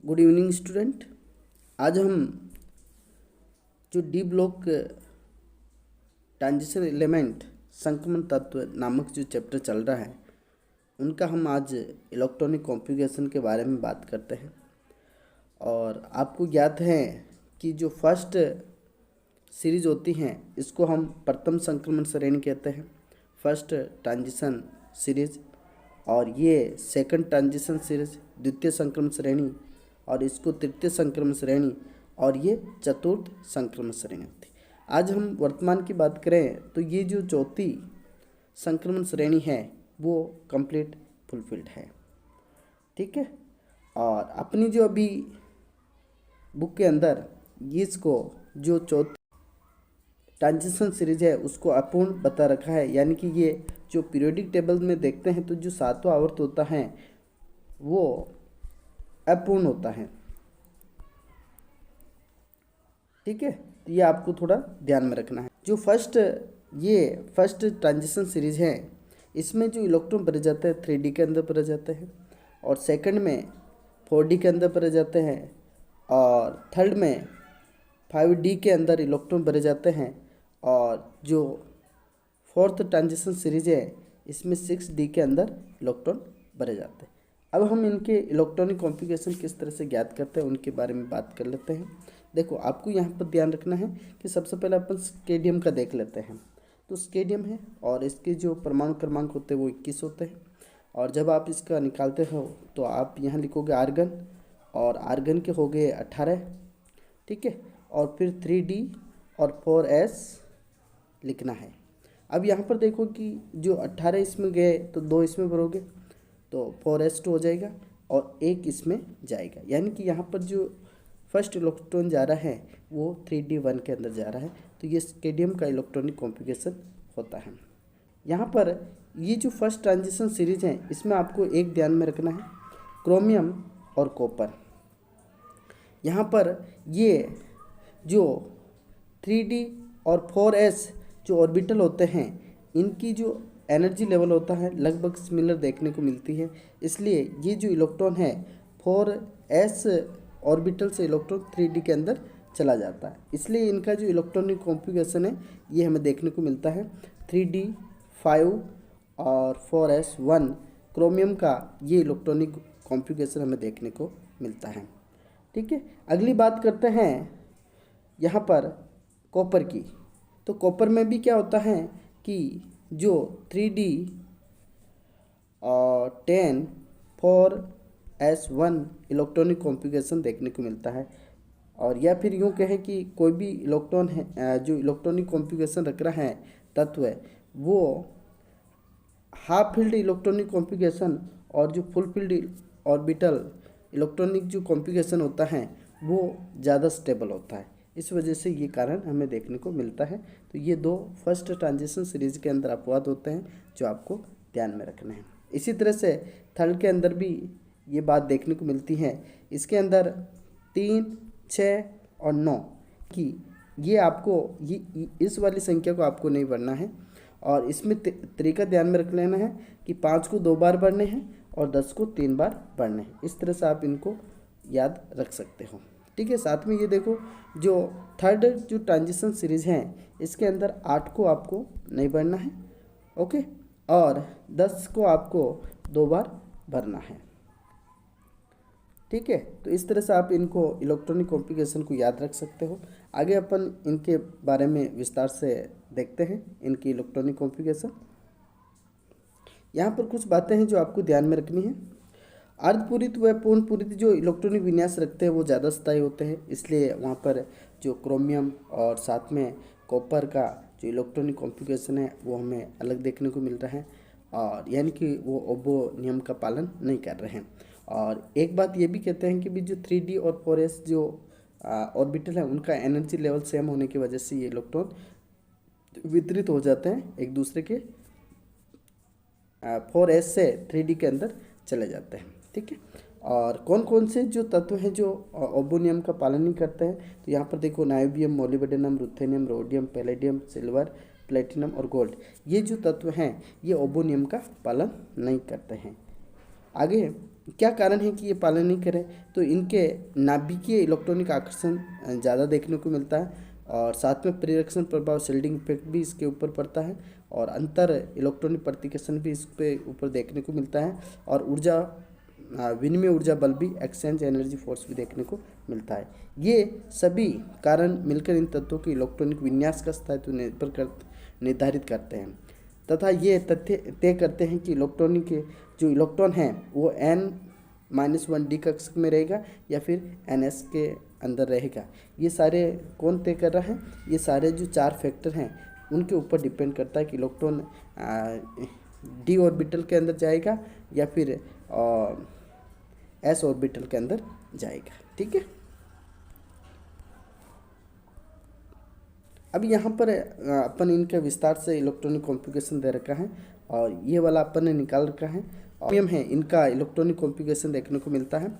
Good evening student. आज हम जो डी ब्लॉक ट्रांजिशन एलिमेंट संक्रमण तत्व नामक जो चैप्टर चल रहा है उनका हम आज इलेक्ट्रॉनिक कॉन्फ़िगरेशन के बारे में बात करते हैं। और आपको ज्ञात है कि जो फर्स्ट सीरीज होती हैं इसको हम प्रथम संक्रमण श्रेणी कहते हैं, फर्स्ट ट्रांजिशन सीरीज। और ये सेकंड ट्रांजिशन सीरीज द्वितीय संक्रमण श्रेणी, और इसको तृतीय संक्रमण श्रेणी, और ये चतुर्थ संक्रमण श्रेणी होती। आज हम वर्तमान की बात करें तो ये जो चौथी संक्रमण श्रेणी है वो कंप्लीट फुलफिल्ड है, ठीक है। और अपनी जो अभी बुक के अंदर ये इसको जो चौथी ट्रांजिशन सीरीज है उसको अपूर्ण बता रखा है, यानी कि ये जो पीरियोडिक टेबल में देखते हैं तो जो सातवां आवर्त होता है वो अपूर्ण होता है, ठीक है। तो ये आपको थोड़ा ध्यान में रखना है। जो फर्स्ट ट्रांजिशन सीरीज है इसमें जो इलेक्ट्रॉन भरे जाते हैं 3D के अंदर भरे जाते हैं, और सेकंड में 4D के अंदर भरे जाते हैं, और थर्ड में 5D के अंदर इलेक्ट्रॉन भरे जाते हैं, और जो फोर्थ ट्रांजिशन सीरीज है इसमें 6D के अंदर इलेक्ट्रॉन भरे जाते हैं। अब हम इनके इलेक्ट्रॉनिक कॉन्फ़िगरेशन किस तरह से ज्ञात करते हैं उनके बारे में बात कर लेते हैं। देखो, आपको यहाँ पर ध्यान रखना है कि सबसे पहले अपन स्केडियम का देख लेते हैं। तो स्केडियम है और इसके जो परमाणु क्रमांक होते हैं वो 21 होते हैं, और जब आप इसका निकालते हो तो आप यहाँ लिखोगे आर्गन, और आर्गन के हो गए 18, ठीक है। और फिर 3D और 4s लिखना है। अब यहाँ पर देखो कि जो 18 इसमें गए तो 2 इसमें भरोगे तो 4s2 हो जाएगा, और 1 इसमें जाएगा, यानी कि यहाँ पर जो फर्स्ट इलेक्ट्रॉन जा रहा है वो 3D1 के अंदर जा रहा है। तो ये स्केडियम का इलेक्ट्रॉनिक कॉन्फ़िगरेशन होता है। यहाँ पर ये जो फर्स्ट ट्रांजिशन सीरीज है इसमें आपको एक ध्यान में रखना है, क्रोमियम और कॉपर। यहाँ पर ये जो 3D और 4s जो ऑर्बिटल होते हैं इनकी जो एनर्जी लेवल होता है लगभग सिमिलर देखने को मिलती है, इसलिए ये जो इलेक्ट्रॉन है 4s ऑर्बिटल से इलेक्ट्रॉन 3D के अंदर चला जाता है, इसलिए इनका जो इलेक्ट्रॉनिक कॉन्फ़िगरेशन है ये हमें देखने को मिलता है 3D 5 और 4s1 क्रोमियम का ये इलेक्ट्रॉनिक कॉन्फ़िगरेशन हमें देखने को मिलता है, ठीक है। अगली बात करते हैं यहाँ पर कॉपर की। तो कॉपर में भी क्या होता है कि जो 3D और 10 4s1 इलेक्ट्रॉनिक कॉन्फ़िगरेशन देखने को मिलता है, और या फिर यूँ कहें कि कोई भी इलेक्ट्रॉन है जो इलेक्ट्रॉनिक कॉन्फ़िगरेशन रख रहा है तत्व है वो हाफ फील्ड इलेक्ट्रॉनिक कॉन्फ़िगरेशन और जो फुल फील्ड ऑर्बिटल इलेक्ट्रॉनिक जो कॉन्फ़िगरेशन होता है वो ज़्यादा स्टेबल होता है, इस वजह से ये कारण हमें देखने को मिलता है। तो ये दो फर्स्ट ट्रांजिशन सीरीज के अंदर अपवाद होते हैं जो आपको ध्यान में रखना है। इसी तरह से थर्ड के अंदर भी ये बात देखने को मिलती है। इसके अंदर 3, 6 और 9 की ये आपको ये इस वाली संख्या को आपको नहीं भरना है, और इसमें तरीका ध्यान में रख लेना है कि 5 को 2 बार भरने हैं और 10 को 3 बार भरने हैं। इस तरह से आप इनको याद रख सकते हो, ठीक है। साथ में ये देखो जो थर्ड जो ट्रांजिशन सीरीज है इसके अंदर 8 को आपको नहीं भरना है, ओके, और 10 को आपको 2 बार भरना है, ठीक है। तो इस तरह से आप इनको इलेक्ट्रॉनिक कॉन्फ़िगरेशन को याद रख सकते हो। आगे अपन इनके बारे में विस्तार से देखते हैं इनकी इलेक्ट्रॉनिक कॉन्फ़िगरेशन। यहाँ पर कुछ बातें हैं जो आपको ध्यान में रखनी है। अर्धपूरित व पूर्णपूरित जो इलेक्ट्रॉनिक विन्यास रखते हैं वो ज़्यादा स्थायी होते हैं, इसलिए वहाँ पर जो क्रोमियम और साथ में कॉपर का जो इलेक्ट्रॉनिक कॉन्फ़िगरेशन है वो हमें अलग देखने को मिल रहा है, और यानी कि वो ओबो नियम का पालन नहीं कर रहे हैं। और एक बात ये भी कहते हैं कि भी जो 3D और 4s जो ऑर्बिटल है उनका एनर्जी लेवल सेम होने की वजह से ये इलेक्ट्रॉन वितरित हो जाते हैं एक दूसरे के 4s से 3D के अंदर चले जाते हैं, ठीक है। और कौन कौन से जो तत्व हैं जो ओबो नियम का पालन नहीं करते हैं, तो यहाँ पर देखो niobium, molybdenum, ruthenium, rhodium, palladium, silver, platinum और गोल्ड, ये जो तत्व हैं ये ओबो नियम का पालन नहीं करते हैं। आगे क्या कारण है कि ये पालन नहीं करें? तो इनके नाभिकीय इलेक्ट्रॉनिक आकर्षण ज़्यादा देखने को मिलता है, और साथ में परिरक्षण प्रभाव शील्डिंग इफेक्ट भी इसके ऊपर पड़ता है, और अंतर इलेक्ट्रॉनिक प्रतिकर्षण भी इसके ऊपर देखने को मिलता है, और ऊर्जा विनिमय ऊर्जा बल भी, एक्सचेंज एनर्जी फोर्स भी देखने को मिलता है। ये सभी कारण मिलकर इन तत्वों के इलेक्ट्रॉनिक विन्यास का स्थायित्व निर्धारित करते हैं, तथा ये तथ्य तय करते हैं कि इलेक्ट्रॉनिक के जो इलेक्ट्रॉन हैं वो n-1d कक्षा में रहेगा या फिर ns के अंदर रहेगा। ये सारे कौन तय कर रहा है? ये सारे जो 4 फैक्टर हैं उनके ऊपर डिपेंड करता है कि इलेक्ट्रॉन d ऑर्बिटल के अंदर जाएगा या फिर s ऑर्बिटल के अंदर जाएगा। ठीक है, अब यहाँ पर अपन इनका विस्तार से इलेक्ट्रॉनिक कॉन्फ़िगरेशन दे रखा है, और ये वाला अपन ने निकाल रखा है। क्रोमियम है, इनका इलेक्ट्रॉनिक कॉन्फ़िगरेशन देखने को मिलता है,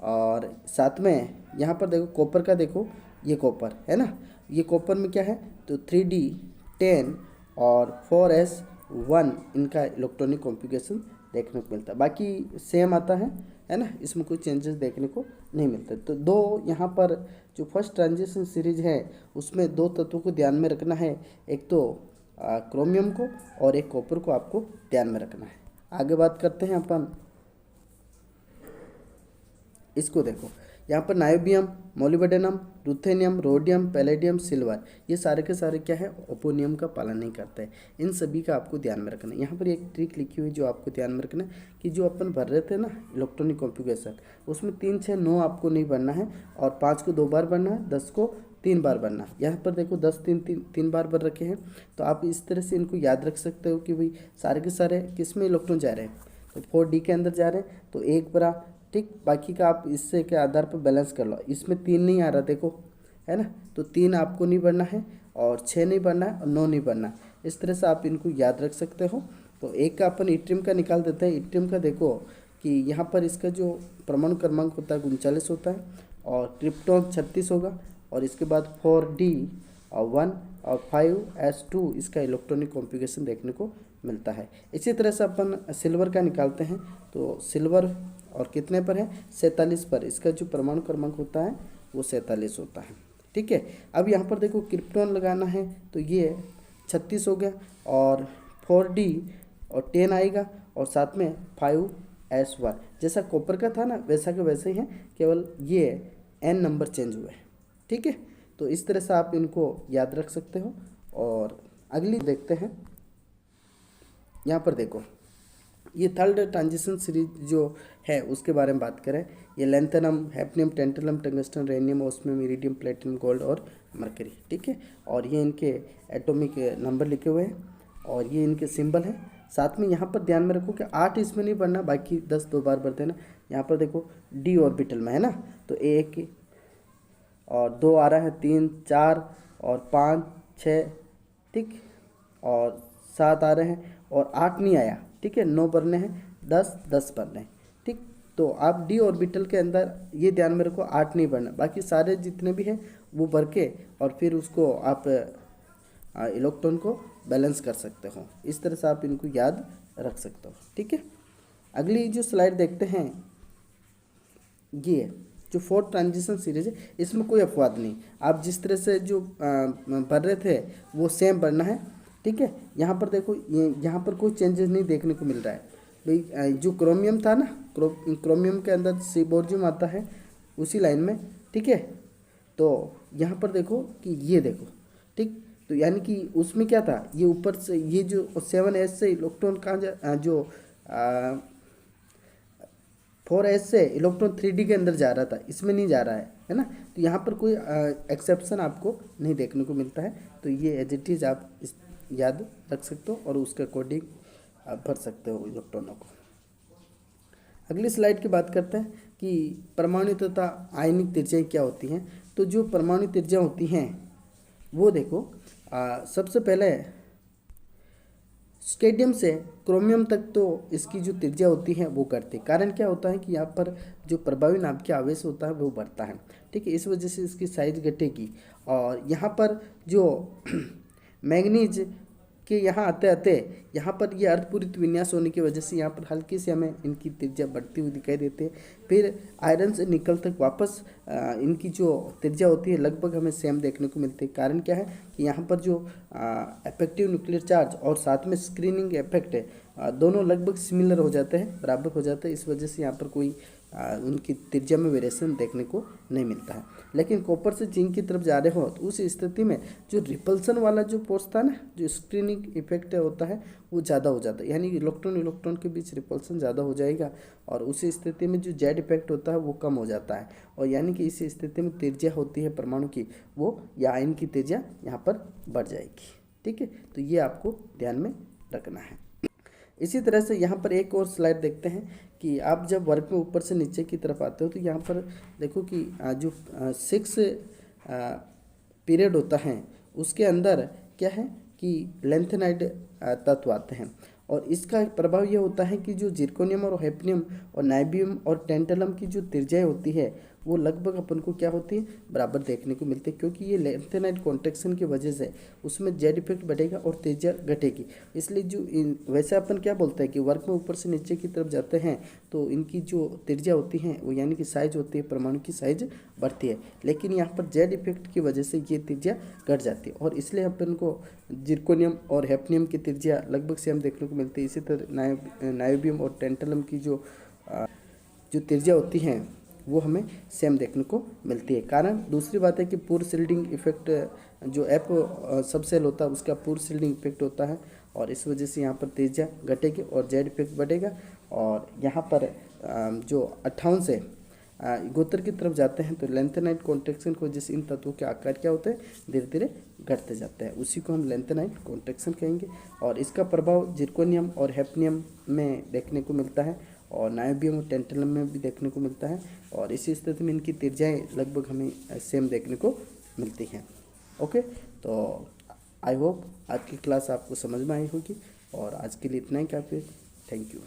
और साथ में यहाँ पर देखो कॉपर का, देखो ये कॉपर है ना, ये कॉपर में क्या है तो 3d10 और 4s1 इनका इलेक्ट्रॉनिक कॉन्फ़िगरेशन देखने को मिलता है। बाकी सेम आता है ना, इसमें कोई चेंजेस देखने को नहीं मिलते। तो दो यहाँ पर जो फर्स्ट ट्रांजिशन सीरीज है उसमें 2 तत्वों को ध्यान में रखना है, एक तो क्रोमियम को और एक कॉपर को आपको ध्यान में रखना है। आगे बात करते हैं अपन, इसको देखो यहाँ पर niobium, molybdenum, ruthenium, rhodium, palladium, silver, ये सारे के सारे क्या है ओपोनियम का पालन नहीं करते हैं। इन सभी का आपको ध्यान में रखना है। यहाँ पर एक ट्रिक लिखी हुई जो आपको ध्यान में रखना है कि जो अपन भर रहे थे ना इलेक्ट्रॉनिक कॉन्फ़िगरेशन, उसमें 3, 6, 9 आपको नहीं भरना है, और 5 को 2 बार भरना है, 10 को 3 बार भरना है। यहाँ पर देखो 10 3 बार भर रखे हैं, तो आप इस तरह से इनको याद रख सकते हो कि भाई सारे के सारे किस में इलेक्ट्रॉन जा रहे हैं, तो 4d के अंदर जा रहे हैं, तो एक बरा ठीक, बाकी का आप इससे के आधार पर बैलेंस कर लो। इसमें 3 नहीं आ रहा देखो, है ना, तो 3 आपको नहीं भरना है, और 6 नहीं भरना है, और 9 नहीं भरना है। इस तरह से आप इनको याद रख सकते हो। तो एक का अपन इट्रियम का निकाल देते हैं। इट्रियम का देखो कि यहाँ पर इसका जो परमाणु क्रमांक होता है 39 होता है, और क्रिप्टॉन 36 होगा, और इसके बाद 4d1 और 5s2 इसका इलेक्ट्रॉनिक कॉन्फ़िगरेशन देखने को मिलता है। इसी तरह से अपन सिल्वर का निकालते हैं, तो सिल्वर और कितने पर है 47 पर, इसका जो परमाणु क्रमांक होता है वो 47 होता है। ठीक है, अब यहाँ पर देखो क्रिप्टॉन लगाना है, तो ये 36 हो गया, और 4d और 10 आएगा, और साथ में 5s1 जैसा कॉपर का था ना वैसा के वैसे ही है, केवल ये n नंबर चेंज हुए। ठीक है, तो इस तरह से आप इनको याद रख सकते हो। और अगली देखते हैं, यहाँ पर देखो ये थर्ड ट्रांजिशन सीरीज जो है उसके बारे में बात करें, ये lanthanum, hafnium, tantalum, tungsten, rhenium, osmium, iridium, platinum, gold और मरकरी। ठीक है, और ये इनके एटॉमिक नंबर लिखे हुए हैं, और ये इनके सिंबल हैं। साथ में यहाँ पर ध्यान में रखो कि 8 इसमें नहीं बढ़ना, बाकी 10 2 बार बढ़ते हैं ना। यहाँ पर देखो डी ऑर्बिटल में है ना, तो 1 और 2 आ रहा है, 3 4 और 5 6, ठीक, और 7 आ रहे हैं, और 8 नहीं आया। ठीक है, 9 भरने हैं, 10 भरने हैं। ठीक, तो आप डी ऑर्बिटल के अंदर ये ध्यान में रखो 8 नहीं भरना, बाकी सारे जितने भी हैं वो भर के और फिर उसको आप इलेक्ट्रॉन को बैलेंस कर सकते हो। इस तरह से आप इनको याद रख सकते हो। ठीक है, अगली जो स्लाइड देखते हैं, ये जो 4th ट्रांजिशन सीरीज है इसमें कोई अपवाद नहीं, आप जिस तरह से जो भर रहे थे वो सेम भरना है। ठीक है, यहाँ पर देखो ये यहाँ पर कोई चेंजेस नहीं देखने को मिल रहा है भाई। जो क्रोमियम था ना, क्रोमियम के अंदर सीबोर्जियम आता है उसी लाइन में। ठीक है, तो यहाँ पर देखो कि ये देखो, ठीक, तो यानी कि उसमें क्या था, ये ऊपर से ये जो 7s से इलेक्ट्रॉन कहाँ जो 4s से इलेक्ट्रॉन 3d के अंदर जा रहा था, इसमें नहीं जा रहा है ना। तो यहाँ पर कोई एक्सेप्शन आपको नहीं देखने को मिलता है। तो ये एज इट इज़ आप याद रख सकते हो और उसके अकॉर्डिंग आप भर सकते हो इलेक्ट्रॉनों को। अगली स्लाइड की बात करते हैं कि परमाणु तथा आयनिक त्रिज्याएं क्या होती हैं। तो जो परमाणु त्रिज्याएं होती हैं वो देखो, सबसे पहले स्केडियम से क्रोमियम तक तो इसकी जो त्रिज्या होती है वो घटती है। कारण क्या होता है कि यहाँ पर जो प्रभावी नाभिकीय आवेश होता है वो बढ़ता है। ठीक है, इस वजह से इसकी साइज घटेगी। और यहाँ पर जो मैग्नीज कि यहाँ आते आते यहाँ पर ये अर्धपूरित विन्यास होने की वजह से यहाँ पर हल्की से हमें इनकी त्रिज्या बढ़ती हुई दिखाई देती है। फिर आयरन से निकल तक वापस इनकी जो त्रिज्या होती है लगभग हमें सेम देखने को मिलती है। कारण क्या है कि यहाँ पर जो इफेक्टिव न्यूक्लियर चार्ज और साथ में स्क्रीनिंग इफेक्ट है, दोनों लगभग सिमिलर हो जाते हैं, बराबर हो जाते हैं। इस वजह से यहाँ पर कोई उनकी त्रिज्या में वेरिएशन देखने को नहीं मिलता है। लेकिन कॉपर से जिंक की तरफ जा रहे हो तो उस स्थिति में जो रिपल्सन वाला जो फोर्स था ना, जो स्क्रीनिंग इफेक्ट होता है वो ज़्यादा हो जाता है, यानी इलेक्ट्रॉन इलेक्ट्रॉन के बीच रिपल्सन ज़्यादा हो जाएगा और उस स्थिति में जो जेड इफेक्ट होता है वो कम हो जाता है। और यानी कि इस स्थिति में त्रिज्या होती है परमाणु की, वो या आयन की त्रिज्या यहाँ पर बढ़ जाएगी। ठीक है, तो ये आपको ध्यान में रखना है। इसी तरह से यहाँ पर एक और स्लाइड देखते हैं कि आप जब वर्क में ऊपर से नीचे की तरफ आते हो तो यहाँ पर देखो कि जो 6 पीरियड होता है उसके अंदर क्या है कि लेंथेनाइड तत्व आते हैं और इसका एक प्रभाव ये होता है कि जो जिरकोनियम और हैफनियम और नाइबियम और टेंटलम की जो त्रिज्याएं होती है वो लगभग अपन को क्या होती है, बराबर देखने को मिलती है, क्योंकि ये लेंथेनाइड कॉन्ट्रैक्शन की वजह से उसमें जेड इफेक्ट बढ़ेगा और त्रिज्या घटेगी। इसलिए जो वैसे अपन क्या बोलते हैं कि वर्क में ऊपर से नीचे की तरफ जाते हैं तो इनकी जो त्रिज्या होती है वो यानी कि साइज होती है, परमाणु की साइज बढ़ती है, लेकिन यहाँ पर जेड इफेक्ट की वजह से ये त्रिज्या घट जाती है और इसलिए अपन को जिरकोनियम और हैफनियम की त्रिज्या लगभग सेम देखने को मिलती है। इसी तरह नायोबियम और टेंटलम की जो त्रिज्या होती हैं वो हमें सेम देखने को मिलती है। कारण दूसरी बात है कि पूर शिल्डिंग इफेक्ट, जो एफ सब सेल होता है उसका पूर शिल्डिंग इफेक्ट होता है और इस वजह से यहाँ पर त्रिज्या घटेगी और जेड इफेक्ट बढ़ेगा। और यहाँ पर जो 58 से गोत्र की तरफ जाते हैं तो लेंथेनाइड कॉन्ट्रैक्शन को जिस इन तत्वों के आकार क्या होते हैं धीरे धीरे घटते जाते हैं, उसी को हम लेंथेनाइड कॉन्ट्रैक्शन कहेंगे। और इसका प्रभाव जिरकोनियम और हैफनियम में देखने को मिलता है और नायोबियम और टेंटलम में भी देखने को मिलता है और इसी स्थिति में इनकी त्रिज्याएं लगभग हमें सेम देखने को मिलती हैं। ओके, तो आई होप आज की क्लास आपको समझ में आई होगी और आज के लिए इतना ही काफ़ी। Thank you.